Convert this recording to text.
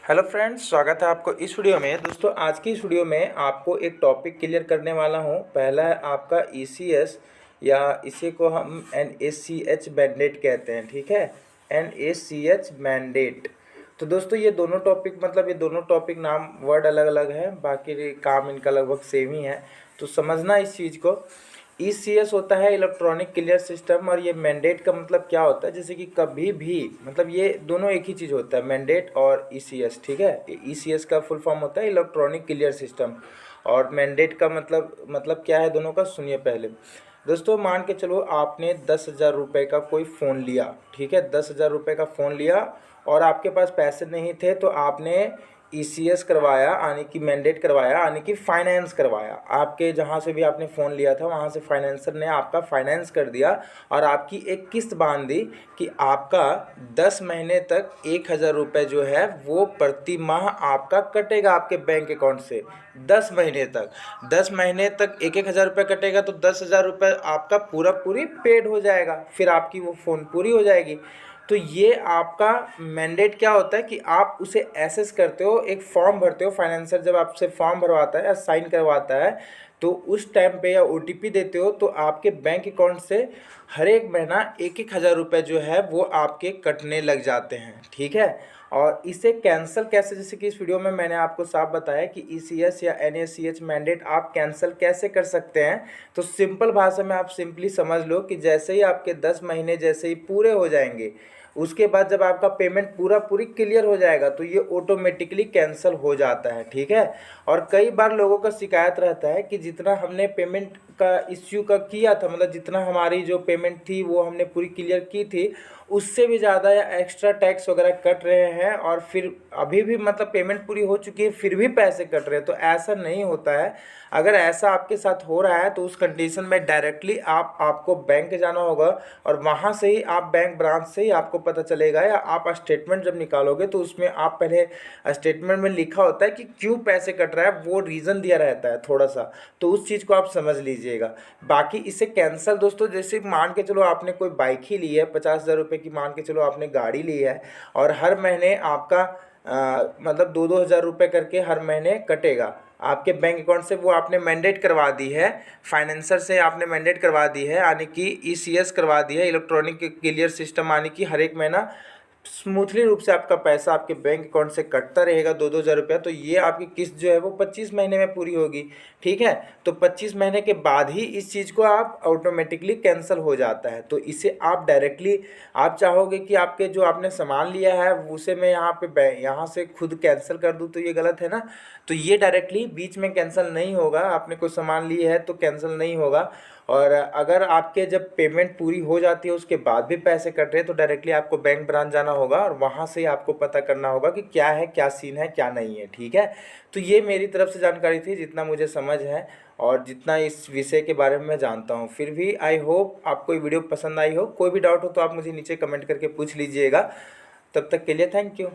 Hello friends, स्वागत है आपको इस वीडियो में। दोस्तों आज की इस वीडियो में आपको एक टॉपिक क्लियर करने वाला हूं। पहला है आपका ईसीएस या इसी को हम एनएसीएच मैंडेट कहते हैं, ठीक है। NACH mandate. तो दोस्तों ये दोनों टॉपिक ये दोनों टॉपिक नाम वर्ड अलग अलग है, बाकी काम इनका लगभग सेम ही है। तो समझना इस चीज़ को। ईसीएस होता है इलेक्ट्रॉनिक क्लियर सिस्टम, और ये मैंडेट का मतलब क्या होता है, जैसे कि कभी भी ये दोनों एक ही चीज़ होता है, मैंडेट और ईसीएस, ठीक है। ईसीएस का फुल फॉर्म होता है इलेक्ट्रॉनिक क्लियर सिस्टम, और मैंडेट का मतलब क्या है दोनों का, सुनिए पहले। दोस्तों मान के चलो आपने 10,000 रुपये का कोई फ़ोन लिया, ठीक है। 10,000 रुपये का फ़ोन लिया और आपके पास पैसे नहीं थे, तो आपने ईसीएस करवाया, यानी कि मैंडेट करवाया, यानी कि फाइनेंस करवाया। आपके जहाँ से भी आपने फ़ोन लिया था वहाँ से फाइनेंसर ने आपका फाइनेंस कर दिया और आपकी एक किस्त बांध दी कि आपका 10 महीने तक 1,000 रुपये जो है वो प्रति माह आपका कटेगा आपके बैंक अकाउंट से। 10 महीने तक 1,000 रुपये कटेगा, तो 10,000 रुपये आपका पूरी पेड हो जाएगा, फिर आपकी वो फ़ोन पूरी हो जाएगी। तो ये आपका मैंडेट क्या होता है कि आप उसे एसेस करते हो, एक फॉर्म भरते हो। फाइनेंसर जब आपसे फॉर्म भरवाता है या साइन करवाता है, तो उस टाइम पे या ओटीपी देते हो, तो आपके बैंक अकाउंट से हर एक महीना 1,000 रुपये जो है वो आपके कटने लग जाते हैं, ठीक है। और इसे कैंसिल कैसे, जैसे कि इस वीडियो में मैंने आपको साफ बताया कि ईसीएस या एनएसीएच मैंडेट आप कैंसिल कैसे कर सकते हैं। तो सिंपल भाषा में आप सिंपली समझ लो कि जैसे ही आपके 10 महीने जैसे ही पूरे हो जाएंगे, उसके बाद जब आपका पेमेंट पूरी क्लियर हो जाएगा, तो ये ऑटोमेटिकली कैंसिल हो जाता है, ठीक है। और कई बार लोगों का शिकायत रहता है कि जितना हमने पेमेंट का इश्यू का किया था, जितना हमारी जो पेमेंट थी वो हमने पूरी क्लियर की थी, उससे भी ज़्यादा या एक्स्ट्रा टैक्स वगैरह कट रहे हैं, और फिर अभी भी पेमेंट पूरी हो चुकी है फिर भी पैसे कट रहे हैं। तो ऐसा नहीं होता है। अगर ऐसा आपके साथ हो रहा है तो उस कंडीशन में डायरेक्टली आपको बैंक जाना होगा, और वहाँ से ही आप बैंक ब्रांच से ही आपको पता चलेगा, या आप स्टेटमेंट जब निकालोगे तो उसमें आप पहले स्टेटमेंट में लिखा होता है कि क्यों पैसे कट रहा है, वो रीज़न दिया रहता है थोड़ा सा, तो उस चीज़ को आप समझ लीजिएगा। बाकी इसे कैंसिल दोस्तों, जैसे मान के चलो आपने कोई बाइक ही ली है, 50,000 रुपये की मान के चलो आपने गाड़ी ली है, और हर महीने आपका 2-2 हज़ार रुपये करके हर महीने कटेगा आपके बैंक अकाउंट से। वो आपने मैंडेट करवा दी है, फाइनेंसर से आपने मैंडेट करवा दी है, यानी कि ईसीएस करवा दी है, इलेक्ट्रॉनिक क्लियर सिस्टम, यानी कि हर एक महीना स्मूथली रूप से आपका पैसा आपके बैंक अकाउंट से कटता रहेगा 2-2 हज़ार रुपया। तो ये आपकी किस्त जो है वो 25 महीने में पूरी होगी, ठीक है। तो 25 महीने के बाद ही इस चीज़ को आप ऑटोमेटिकली कैंसिल हो जाता है। तो इसे आप डायरेक्टली, आप चाहोगे कि आपके जो आपने सामान लिया है उसे मैं यहाँ से खुद कैंसिल कर दूँ, तो ये गलत है ना। तो ये डायरेक्टली बीच में कैंसिल नहीं होगा। आपने कोई सामान ली है तो कैंसिल नहीं होगा। और अगर आपके जब पेमेंट पूरी हो जाती है उसके बाद भी पैसे कट रहे हैं, तो डायरेक्टली आपको बैंक ब्रांच जाना होगा, और वहाँ से ही आपको पता करना होगा कि क्या है, क्या सीन है, क्या नहीं है, ठीक है। तो ये मेरी तरफ से जानकारी थी, जितना मुझे समझ है और जितना इस विषय के बारे में मैं जानता हूँ। फिर भी आई होप आपको ये वीडियो पसंद आई हो। कोई भी डाउट हो तो आप मुझे नीचे कमेंट करके पूछ लीजिएगा। तब तक के लिए थैंक यू।